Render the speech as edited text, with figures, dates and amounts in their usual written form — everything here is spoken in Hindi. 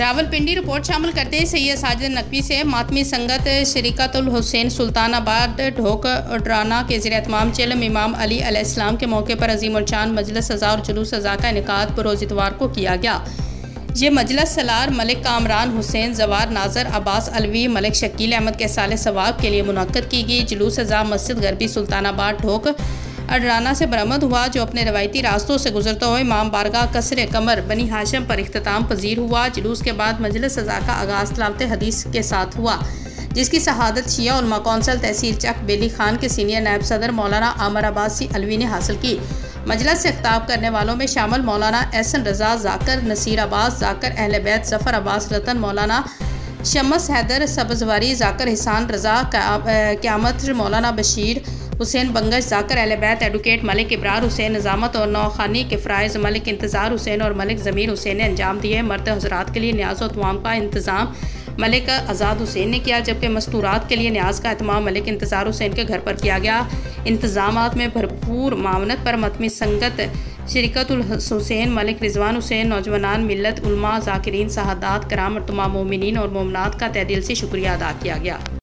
रावलपिंडी रिपोर्ट शामिल करते हैं सैयद साजिद नकवी से। मातमी संगत शरीकतुल हुसैन सुल्तानाबाद ढोक ड्राना के ज़ेर-ए-एहतमाम चिल्म इमाम अली अलैहिस्सलाम के मौके पर अज़ीमुल-शान मजलिस सज़ा और जुलूस सज़ा का इनेकाद बरोज़ इतवार को किया गया। ये मजलिस सलार मलिक कामरान हुसैन जवार नाजर अब्बास अलवी मलिक शकील अहमद के साले सवाब के लिए मुनक्कद की गई। जुलूस सज़ा मस्जिद गरबी सुल्तानाबाद ढोक अडराना से बरामद हुआ, जो अपने रवायती रास्तों से गुजरते हुए इमाम बारगाह कसर कमर बनी हाशिम पर इख्तिताम पजीर हुआ। जुलूस के बाद मजलिस सज़ा का आगाज़ तिलावत हदीस के साथ हुआ, जिसकी शहादत शिया उलमा कौंसल तहसील चक बेली खान के सीनियर नायब सदर मौलाना आमर अब्बासी अलवी ने हासिल की। मजलिस से खिताब करने वालों में शामिल मौलाना एहसन रज़ा जाकर, नसीर अब्बास जाकर, अहले बैत ज़फ़र अब्बास रतन, मौलाना शमस हैदर सब्ज़वारी जाकर, हिसान रज़ा क़यामत, मौलाना बशीर हुसैन बंगश जाकर, अहले बैत एडवोकेट मलिक इब्रार हुसैन निज़ामत और नौखानी के फ़राइज़ मलिक इंतज़ार हुसैन और मलिक ज़मीर हुसैन ने अंजाम दिए। मर्द हज़रात के लिए न्याज़ और तमाम का इंतज़ाम मलिक आज़ाद हुसैन ने किया, जबकि मस्तूरात के लिए न्याज का एहतमाम मलिक इंतज़ार हुसैन के घर पर किया गया। इंतज़ामात में भरपूर मामनत पर मतमी संगत शरीकतुल हुसैन मलिक रिजवान हुसैन, नौजवान मिल्लत उलमा ज़ाकिरीन साहदात कराम और तमाम मोमिनीन और मोमनात का तहे दिल से शुक्रिया अदा किया गया।